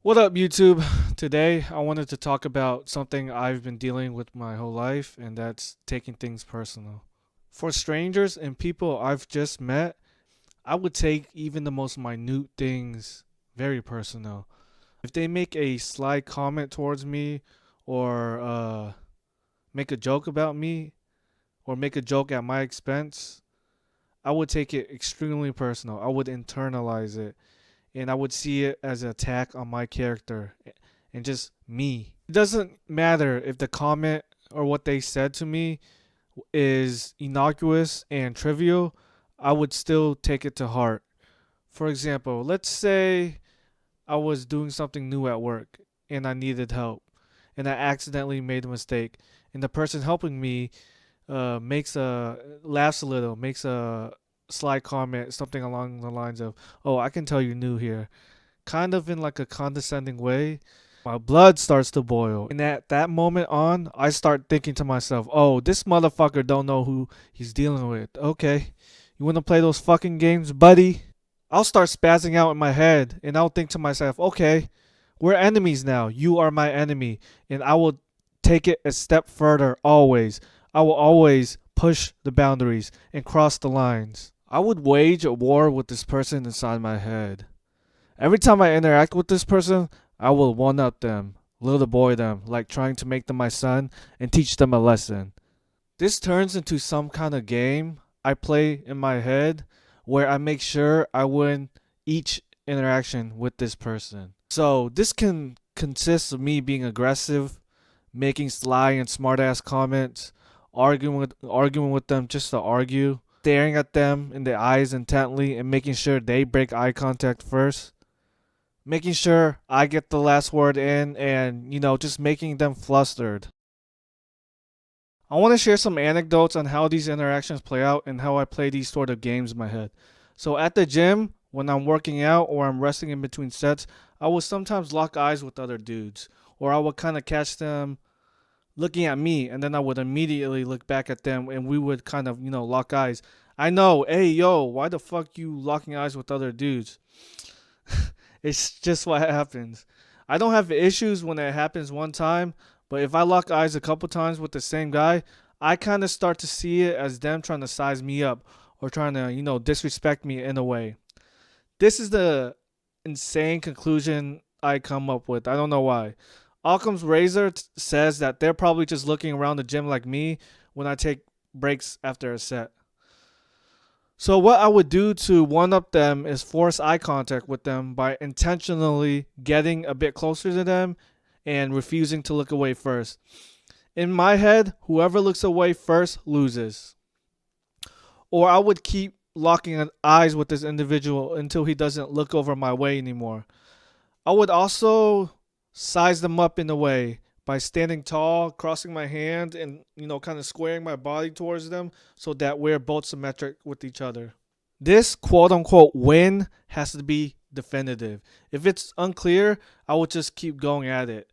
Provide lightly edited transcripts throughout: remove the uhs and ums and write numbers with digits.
What up, YouTube? Today, I wanted to talk about something I've been dealing with my whole life, and that's taking things personal. For strangers and people I've just met, I would take even the most minute things very personal. If they make a sly comment towards me, or make a joke about me, or make a joke at my expense, I would take it extremely personal. I would internalize it and I would see it as an attack on my character and just me. It doesn't matter if the comment or what they said to me is innocuous and trivial, I would still take it to heart. For example, let's say I was doing something new at work and I needed help and I accidentally made a mistake and the person helping me makes a laughs a little, makes a sly comment, something along the lines of, "Oh, I can tell you're new here," kind of in like a condescending way. My blood starts to boil, and at that moment on, I start thinking to myself, "Oh, this motherfucker don't know who he's dealing with." Okay, you wanna play those fucking games, buddy? I'll start spazzing out in my head, and I'll think to myself, "Okay, we're enemies now. You are my enemy, and I will take it a step further always. I will always push the boundaries and cross the lines." I would wage a war with this person inside my head. Every time I interact with this person, I will one up them, little boy them, like trying to make them my son and teach them a lesson. This turns into some kind of game I play in my head where I make sure I win each interaction with this person. So this can consist of me being aggressive, making sly and smartass comments, arguing with them just to argue, staring at them in the eyes intently and making sure they break eye contact first, making sure I get the last word in and, just making them flustered. I want to share some anecdotes on how these interactions play out and how I play these sort of games in my head. So at the gym, when I'm working out or I'm resting in between sets, I will sometimes lock eyes with other dudes, or I would kind of catch them looking at me, and then I would immediately look back at them, and we would kind of, lock eyes. I know, hey, yo, why the fuck you locking eyes with other dudes? It's just what happens. I don't have issues when it happens one time, but if I lock eyes a couple times with the same guy, I kind of start to see it as them trying to size me up or trying to, disrespect me in a way. This is the insane conclusion I come up with. I don't know why. Occam's razor says that they're probably just looking around the gym like me when I take breaks after a set. So what I would do to one up them is force eye contact with them by intentionally getting a bit closer to them and refusing to look away first. In my head, whoever looks away first loses. Or I would keep locking eyes with this individual until he doesn't look over my way anymore. I would also size them up in a way by standing tall, crossing my hand, and kind of squaring my body towards them so that we're both symmetric with each other. This quote unquote win has to be definitive. If it's unclear, I will just keep going at it.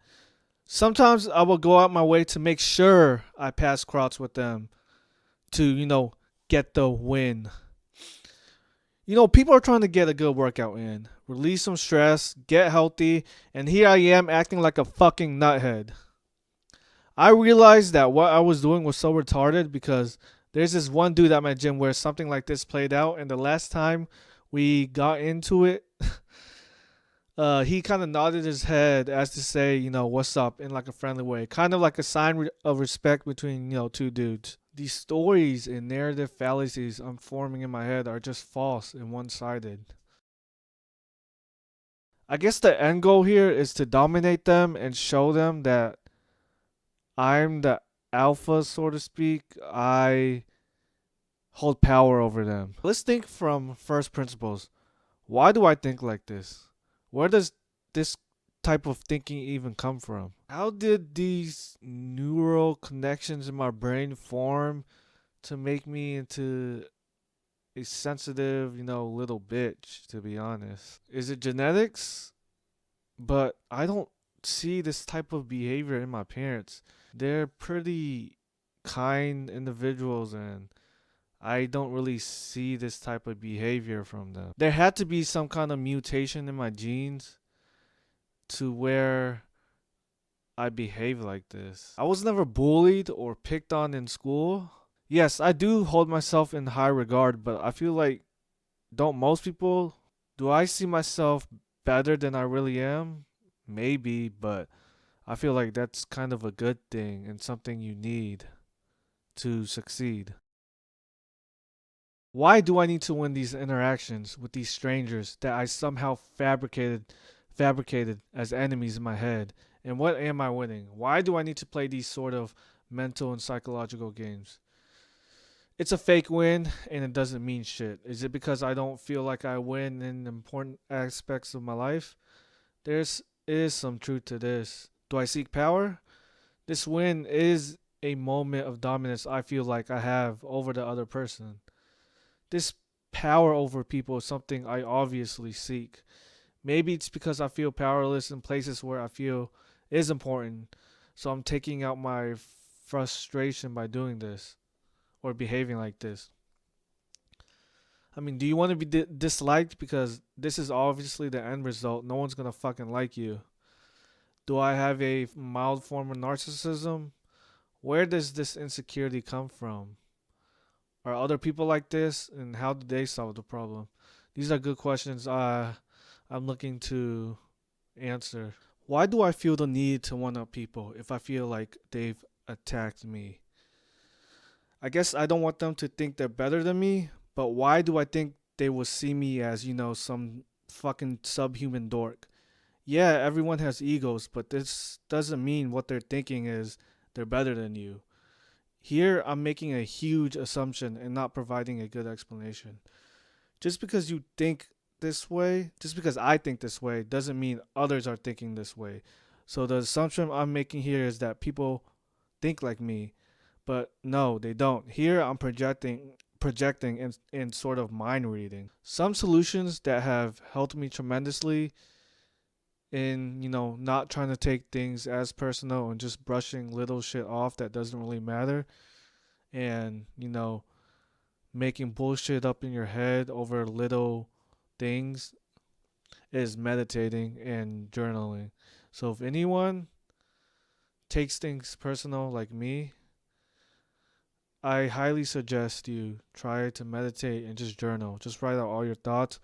Sometimes I will go out my way to make sure I pass cross with them to, get the win. People are trying to get a good workout in, release some stress, get healthy, and here I am acting like a fucking nuthead. I realized that what I was doing was so retarded because there's this one dude at my gym where something like this played out, and the last time we got into it, he kind of nodded his head as to say, what's up in like a friendly way, kind of like a sign of respect between, two dudes. These stories and narrative fallacies I'm forming in my head are just false and one sided. I guess the end goal here is to dominate them and show them that I'm the alpha, so to speak. I hold power over them. Let's think from first principles. Why do I think like this? Where does this type of thinking even come from? How did these neural connections in my brain form to make me into a sensitive, little bitch, to be honest? Is it genetics? But I don't see this type of behavior in my parents. They're pretty kind individuals, and I don't really see this type of behavior from them. There had to be some kind of mutation in my genes to where I behave like this. I was never bullied or picked on in school. Yes, I do hold myself in high regard, but I feel like, don't most people? Do I see myself better than I really am? Maybe, but I feel like that's kind of a good thing and something you need to succeed. Why do I need to win these interactions with these strangers that I somehow fabricated as enemies in my head? And what am I winning? Why do I need to play these sort of mental and psychological games? It's a fake win and it doesn't mean shit. Is it because I don't feel like I win in important aspects of my life? There's is some truth to this. Do I seek power? This win is a moment of dominance I feel like I have over the other person. This power over people is something I obviously seek. Maybe it's because I feel powerless in places where I feel is important. So I'm taking out my frustration by doing this or behaving like this. I mean, do you want to be disliked? Because this is obviously the end result. No one's going to fucking like you. Do I have a mild form of narcissism? Where does this insecurity come from? Are other people like this, and how do they solve the problem? These are good questions I'm looking to answer. Why do I feel the need to one up people if I feel like they've attacked me? I guess I don't want them to think they're better than me, but why do I think they will see me as, some fucking subhuman dork? Yeah, everyone has egos, but this doesn't mean what they're thinking is they're better than you. Here, I'm making a huge assumption and not providing a good explanation. Just because you think this way, just because I think this way, doesn't mean others are thinking this way. So the assumption I'm making here is that people think like me, but no, they don't. Here, I'm projecting and sort of mind reading. Some solutions that have helped me tremendously in, not trying to take things as personal and just brushing little shit off that doesn't really matter, and making bullshit up in your head over little things, is meditating and journaling. So if anyone takes things personal like me, I highly suggest you try to meditate and just journal. Just write out all your thoughts.